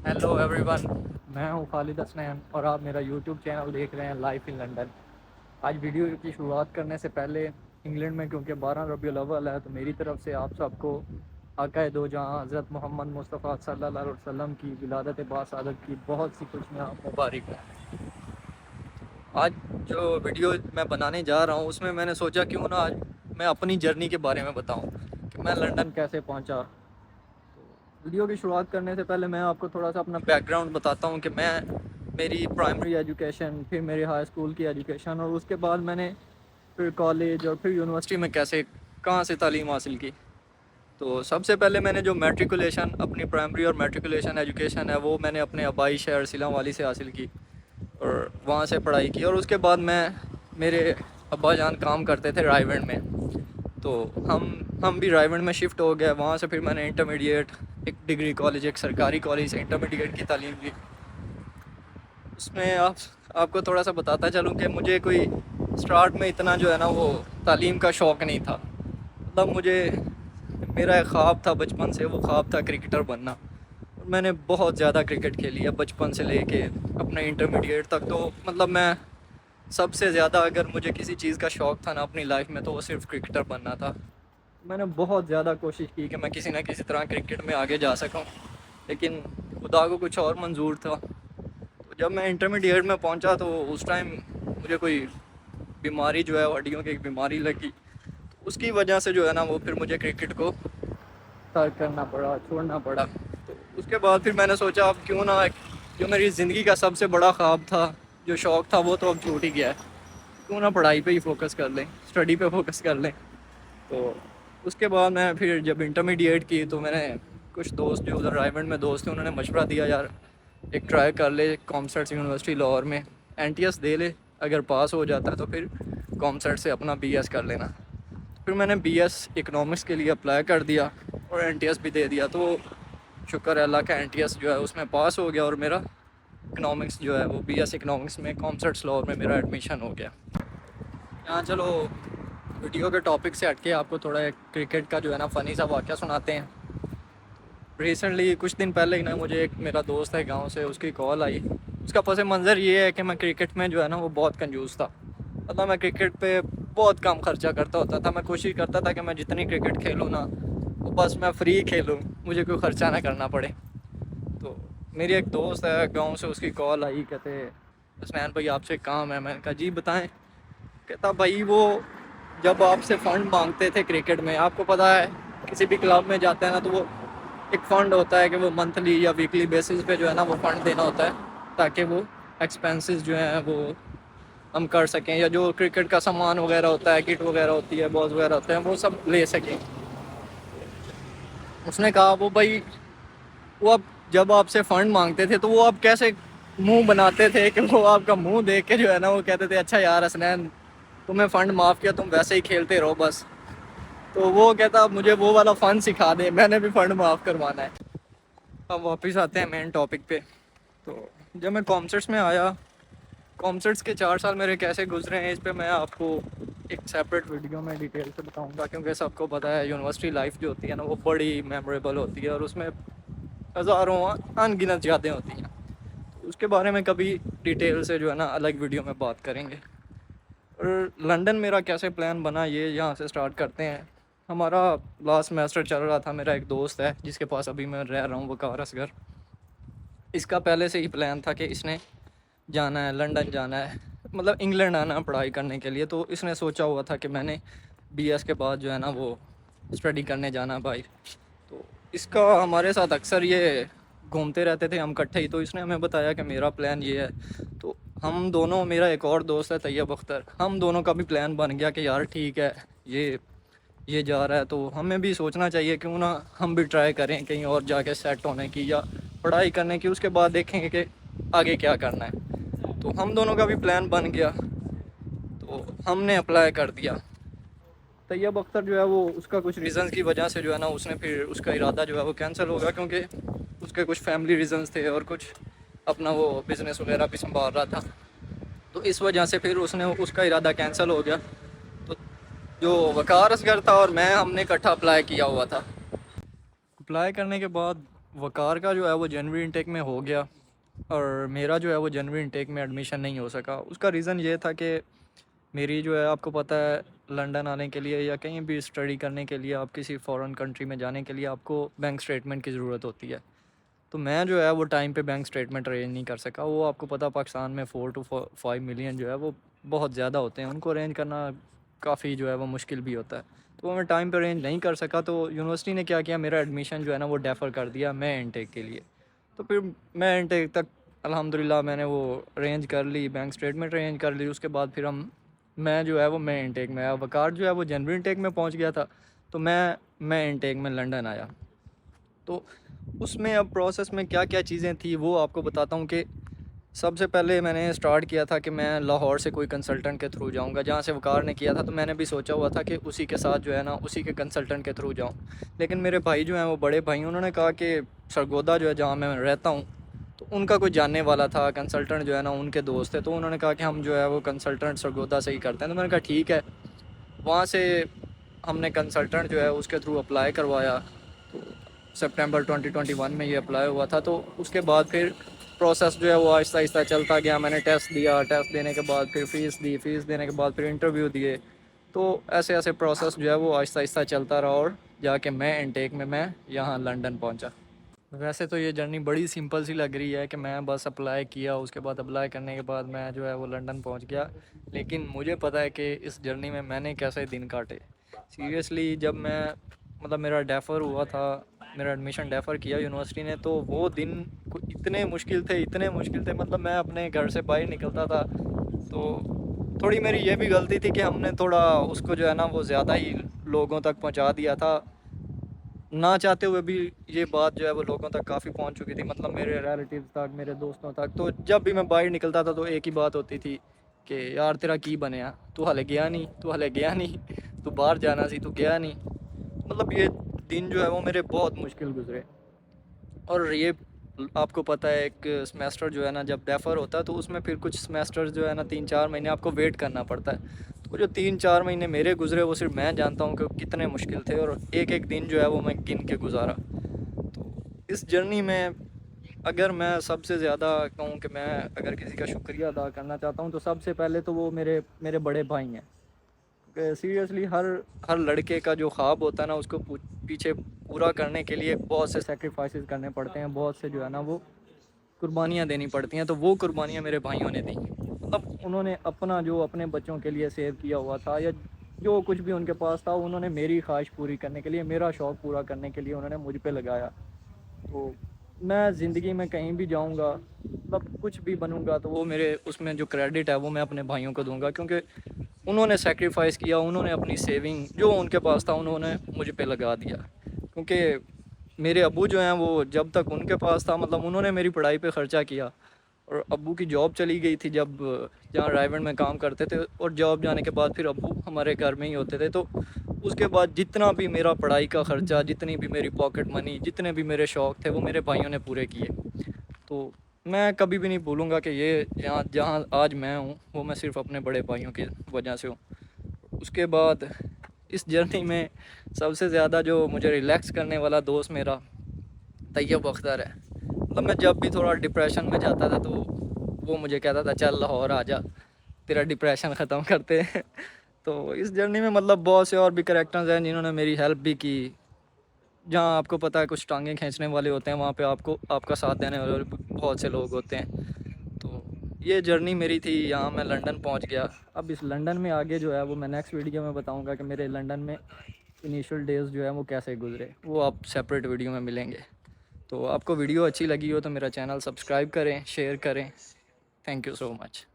Hello everyone, मैं हूं खालिद हसनैन और आप मेरा यूट्यूब चैनल देख रहे हैं लाइफ इन लंदन। आज वीडियो की शुरुआत करने से पहले इंग्लैंड में क्योंकि 12 रबीउल अव्वल है तो मेरी तरफ से आप सबको आका दो जहां हज़रत मोहम्मद मुस्तफ़ा सल्लल्लाहु अलैहि वसल्लम की विलादत बासआदत की बहुत सी खुशियाँ मुबारक हैं। आज जो वीडियो मैं बनाने जा रहा हूँ उसमें मैंने सोचा क्यों ना आज मैं अपनी जर्नी के बारे में बताऊँ कि मैं लंदन कैसे पहुँचा। वीडियो की शुरुआत करने से पहले मैं आपको थोड़ा सा अपना बैकग्राउंड बताता हूँ कि मैं मेरी प्राइमरी एजुकेशन, फिर मेरी हाई स्कूल की एजुकेशन और उसके बाद मैंने फिर कॉलेज और फिर यूनिवर्सिटी में कैसे कहाँ से तालीम हासिल की। तो सबसे पहले मैंने जो मैट्रिकुलेशन अपनी प्राइमरी और मैट्रिकुलेशन एजुकेशन है वो मैंने अपने आबाई शहर सिलां वाली से हासिल की और वहाँ से पढ़ाई की। और उसके बाद मैं मेरे अब्बा जान काम करते थे रायवेंड में, तो हम भी रायवेंड में शिफ्ट हो गए। वहाँ से फिर मैंने इंटरमीडिएट एक डिग्री कॉलेज, एक सरकारी कॉलेज से इंटरमीडिएट की तालीम ली। उसमें आपको थोड़ा सा बताता चलूँ कि मुझे कोई स्टार्ट में इतना जो है ना वो तालीम का शौक़ नहीं था। मतलब मुझे मेरा एक ख्वाब था बचपन से, वो ख्वाब था क्रिकेटर बनना और मैंने बहुत ज़्यादा क्रिकेट खेली है बचपन से लेके अपने इंटरमीडिएट तक। तो मतलब मैं सबसे ज़्यादा अगर मुझे किसी चीज़ का शौक़ था ना अपनी लाइफ में तो वो सिर्फ क्रिकेटर बनना था। मैंने बहुत ज़्यादा कोशिश की कि मैं किसी न किसी तरह क्रिकेट में आगे जा सकूं, लेकिन खुदा को कुछ और मंजूर था। तो जब मैं इंटरमीडिएट में पहुंचा तो उस टाइम मुझे कोई बीमारी जो है हड्डियों की एक बीमारी लगी, तो उसकी वजह से जो है ना वो फिर मुझे क्रिकेट को तर्क करना पड़ा, छोड़ना पड़ा। तो उसके बाद फिर मैंने सोचा अब क्यों ना जो मेरी ज़िंदगी का सबसे बड़ा ख्वाब था, जो शौक़ था, वो तो अब छूट ही गया है, क्यों ना पढ़ाई पे ही फोकस कर लें, स्टडी पे फोकस कर लें। तो उसके बाद मैं फिर जब इंटरमीडिएट की तो मैंने कुछ दोस्त जो उधर रायवेंड में दोस्त थे उन्होंने मशवरा दिया, यार एक ट्राई कर ले कॉमर्स यूनिवर्सिटी लाहौर में, एनटीएस दे ले, अगर पास हो जाता है तो फिर कॉमर्स से अपना बीएस कर लेना। फिर मैंने बीएस इकोनॉमिक्स के लिए अप्लाई कर दिया और एनटीएस भी दे दिया। तो शुक्र है अल्लाह का, एनटीएस जो है उसमें पास हो गया और मेरा इकोनॉमिक्स जो है वो बीएस इकोनॉमिक्स में कॉमर्स लाहौर में मेरा एडमिशन हो गया। यहाँ चलो वीडियो के टॉपिक से हटके आपको थोड़ा एक क्रिकेट का जो है ना फ़नी सा वाक़या सुनाते हैं। रिसेंटली कुछ दिन पहले ही ना मुझे एक मेरा दोस्त है गांव से, उसकी कॉल आई। उसका पस मंज़र ये है कि मैं क्रिकेट में जो है ना वो बहुत कंजूस था। मतलब मैं क्रिकेट पे बहुत कम खर्चा करता होता था। मैं कोशिश करता था कि मैं जितनी क्रिकेट खेलूँ ना वो बस मैं फ्री खेलूँ, मुझे कोई ख़र्चा ना करना पड़े। तो मेरी एक दोस्त है गाँव से, उसकी कॉल आई, कहते हसनैन भाई आपसे एक काम है। मैंने कहा जी बताएँ। कहता भाई वो जब आपसे फ़ंड मांगते थे क्रिकेट में, आपको पता है किसी भी क्लब में जाते हैं ना तो वो एक फ़ंड होता है कि वो मंथली या वीकली बेसिस पे जो है ना वो फ़ंड देना होता है ताकि वो एक्सपेंसेस जो हैं वो हम कर सकें, या जो क्रिकेट का सामान वगैरह होता है, किट वगैरह होती है, बॉल्स वगैरह होते हैं, वो सब ले सकें। उसने कहा वो भाई वो अब जब आपसे फ़ंड मांगते थे तो वो आप कैसे मुंह बनाते थे कि वो आपका मुंह देख के जो है ना वो कहते थे अच्छा यार हसनैन तुम्हें फ़ंड माफ़ किया, तुम वैसे ही खेलते रहो बस। तो वो कहता अब मुझे वो वाला फ़न सिखा दे, मैंने भी फ़ंड माफ़ करवाना है। अब वापस आते हैं मेन टॉपिक पे। तो जब मैं कॉमर्स में आया, कॉमर्स के 4 साल मेरे कैसे गुजरे हैं इस पे मैं आपको एक सेपरेट वीडियो में डिटेल से बताऊंगा, क्योंकि सबको पता है यूनिवर्सिटी लाइफ जो होती है ना वो बड़ी मेमोरेबल होती है और उसमें हज़ारों अनगिनत यादें होती हैं। तो उसके बारे में कभी डिटेल से जो है ना अलग वीडियो में बात करेंगे। और लंदन मेरा कैसे प्लान बना ये यहाँ से स्टार्ट करते हैं। हमारा लास्ट सेमेस्टर चल रहा था। मेरा एक दोस्त है जिसके पास अभी मैं रह रहा हूँ, वकार असगर। इसका पहले से ही प्लान था कि इसने जाना है, लंदन जाना है, मतलब इंग्लैंड आना है पढ़ाई करने के लिए। तो इसने सोचा हुआ था कि मैंने बीएस के बाद जो है ना वो स्टडी करने जाना भाई। तो इसका हमारे साथ अक्सर ये घूमते रहते थे हम इकट्ठे ही। तो इसने हमें बताया कि मेरा प्लान ये है। तो हम दोनों, मेरा एक और दोस्त है तैयब अख्तर, हम दोनों का भी प्लान बन गया कि यार ठीक है ये जा रहा है तो हमें भी सोचना चाहिए, क्यों ना हम भी ट्राई करें कहीं और जाके सेट होने की या पढ़ाई करने की। उसके बाद देखेंगे कि आगे क्या करना है। तो हम दोनों का भी प्लान बन गया, तो हमने अप्लाई कर दिया। तैयब अख्तर जो है वो उसका कुछ रीज़न्स की वजह से जो है ना उसने फिर उसका इरादा जो है वो कैंसिल हो गया, क्योंकि उसके कुछ फैमिली रीज़न्स थे और कुछ अपना वो बिज़नेस वगैरह भी संभाल रहा था। तो इस वजह से फिर उसने उसका इरादा कैंसिल हो गया। तो जो वकार असगर था और मैं, हमने इकट्ठा अप्लाई किया हुआ था। अप्लाई करने के बाद وقار کا جو ہے وہ جنوری انٹیک میں ہو گیا اور میرا جو ہے وہ جنوری انٹیک میں ایڈمیشن نہیں ہو سکا. اس کا ریزن یہ تھا کہ میری جو ہے آپ کو پتہ ہے لنڈن آنے کے لیے یا کہیں بھی اسٹڈی کرنے کے لیے آپ کسی فارن کنٹری میں جانے کے لیے آپ کو بینک اسٹیٹمنٹ کی ضرورت ہوتی ہے. تو میں جو ہے وہ ٹائم پہ بینک اسٹیٹمنٹ ارینج نہیں کر سکا. وہ آپ کو پتہ پاکستان میں 4 to 5 ملین جو ہے وہ بہت زیادہ ہوتے ہیں, ان کو ارینج کرنا کافی جو ہے وہ مشکل بھی ہوتا ہے. تو وہ میں ٹائم پہ ارینج نہیں کر سکا. تو یونیورسٹی نے کیا کیا, میرا ایڈمیشن جو ہے نا وہ ڈیفر کر دیا میں انٹیک کے لیے. تو پھر میں انٹیک تک الحمدللہ میں نے وہ ارینج کر لی, بینک اسٹیٹمنٹ ارینج کر لی. اس کے بعد پھر میں جو ہے وہ میں انٹیک میں آیا. وقار جو ہے وہ جنوری انٹیک میں پہنچ گیا تھا, تو میں انٹیک میں لنڈن آیا. تو اس میں اب پروسیس میں کیا کیا چیزیں تھیں وہ آپ کو بتاتا ہوں. کہ سب سے پہلے میں نے اسٹارٹ کیا تھا کہ میں لاہور سے کوئی کنسلٹنٹ کے تھرو جاؤں گا. جہاں سے وقار نے کیا تھا تو میں نے بھی سوچا ہوا تھا کہ اسی کے ساتھ جو ہے نا اسی کے کنسلٹنٹ کے تھرو جاؤں. لیکن میرے بھائی جو ہیں وہ بڑے بھائی, انہوں نے کہا کہ سرگودا جو ہے جہاں میں رہتا ہوں تو ان کا کوئی جاننے والا تھا کنسلٹنٹ جو ہے نا ان کے دوست تھے. تو انہوں نے کہا کہ ہم جو ہے وہ کنسلٹنٹ سرگودا سے ہی کرتے ہیں. تو میں نے کہا ٹھیک ہے. وہاں سے ہم نے کنسلٹنٹ جو ہے اس کے تھرو اپلائی کروایا. سپٹمبر 2021 میں یہ اپلائی ہوا تھا. تو اس کے بعد پھر پروسیس جو ہے وہ آہستہ آہستہ چلتا گیا. میں نے ٹیسٹ دیا, ٹیسٹ دینے کے بعد پھر فیس دی, فیس دینے کے بعد پھر انٹرویو دیے. تو ایسے ایسے پروسیس جو ہے وہ آہستہ آہستہ چلتا رہا اور جا کے میں انٹیک میں یہاں لنڈن پہنچا. ویسے تو یہ جرنی بڑی سمپل سی لگ رہی ہے کہ میں بس اپلائی کیا, اس کے بعد اپلائی کرنے کے بعد میں جو ہے وہ لنڈن پہنچ گیا. لیکن مجھے پتہ ہے کہ اس جرنی میں نے کیسے دن کاٹے. سیریسلی جب میں میرا ڈیفر ہوا تھا, میرا ایڈمیشن ڈیفر کیا یونیورسٹی نے, تو وہ دن اتنے مشکل تھے. میں اپنے گھر سے باہر نکلتا تھا تو تھوڑی میری یہ بھی غلطی تھی کہ ہم نے تھوڑا اس کو جو ہے نا وہ زیادہ ہی لوگوں تک پہنچا دیا تھا. نہ چاہتے ہوئے بھی یہ بات جو ہے وہ لوگوں تک کافی پہنچ چکی تھی, میرے ریلیٹیوز تک, میرے دوستوں تک. تو جب بھی میں باہر نکلتا تھا تو ایک ہی بات ہوتی تھی کہ یار تیرا کی بنیا, تو ہلے گیا نہیں, تو باہر جانا سی تو گیا نہیں. یہ دن جو ہے وہ میرے بہت مشکل گزرے. اور یہ آپ کو پتہ ہے ایک سمیسٹر جو ہے نا جب ڈیفر ہوتا ہے تو اس میں پھر کچھ سمیسٹر جو ہے نا 3-4 مہینے آپ کو ویٹ کرنا پڑتا ہے. تو جو 3-4 مہینے میرے گزرے وہ صرف میں جانتا ہوں کہ کتنے مشکل تھے, اور ایک ایک دن جو ہے وہ میں گن کے گزارا. تو اس جرنی میں اگر میں سب سے زیادہ کہوں کہ میں اگر کسی کا شکریہ ادا کرنا چاہتا ہوں تو سب سے پہلے تو وہ میرے بڑے بھائی ہیں. کہ سیریسلی ہر لڑکے کا جو خواب ہوتا ہے نا اس کو پیچھے پورا کرنے کے لیے بہت سے سیکریفائسز کرنے پڑتے ہیں, بہت سے جو ہے نا وہ قربانیاں دینی پڑتی ہیں. تو وہ قربانیاں میرے بھائیوں نے دیں. انہوں نے اپنے بچوں کے لیے سیو کیا ہوا تھا یا جو کچھ بھی ان کے پاس تھا, انہوں نے میری خواہش پوری کرنے کے لیے, میرا شوق پورا کرنے کے لیے انہوں نے مجھ پہ لگایا. تو میں زندگی میں کہیں بھی جاؤں گا, کچھ بھی بنوں گا, تو وہ میرے اس میں جو کریڈٹ ہے وہ میں اپنے بھائیوں کو دوں گا. کیونکہ انہوں نے سیکریفائس کیا, انہوں نے اپنی سیونگ جو ان کے پاس تھا انہوں نے مجھ پہ لگا دیا. کیونکہ میرے ابو جو ہیں وہ جب تک ان کے پاس تھا انہوں نے میری پڑھائی پہ خرچہ کیا. اور ابو کی جاب چلی گئی تھی جہاں رائیونڈ میں کام کرتے تھے, اور جاب جانے کے بعد پھر ابو ہمارے گھر میں ہی ہوتے تھے. تو اس کے بعد جتنا بھی میرا پڑھائی کا خرچہ, جتنی بھی میری پاکٹ منی, جتنے بھی میرے شوق تھے وہ میرے بھائیوں نے پورے کیے. تو میں کبھی بھی نہیں بھولوں گا کہ یہ جہاں آج میں ہوں وہ میں صرف اپنے بڑے بھائیوں کی وجہ سے ہوں. اس کے بعد اس جرنی میں سب سے زیادہ جو مجھے ریلیکس کرنے والا دوست میرا طیب اختر ہے. میں جب بھی تھوڑا ڈپریشن میں جاتا تھا تو وہ مجھے کہتا تھا چل لاہور آ جا, تیرا ڈپریشن ختم کرتے ہیں. تو اس جرنی میں بہت سے اور بھی کریکٹرز ہیں جنہوں نے میری ہیلپ بھی کی. جہاں آپ کو پتہ ہے کچھ ٹانگیں کھینچنے والے ہوتے ہیں, وہاں پہ آپ کا ساتھ دینے والے بہت سے لوگ ہوتے ہیں. تو یہ جرنی میری تھی, یہاں میں لنڈن پہنچ گیا. اب اس لنڈن میں آگے جو ہے وہ میں نیکسٹ ویڈیو میں بتاؤں گا کہ میرے لنڈن میں انیشیل ڈیز جو ہے وہ کیسے گزرے, وہ آپ سیپریٹ ویڈیو میں ملیں گے. تو آپ کو ویڈیو اچھی لگی ہو تو میرا چینل سبسکرائب کریں, شیئر کریں. Thank you so much.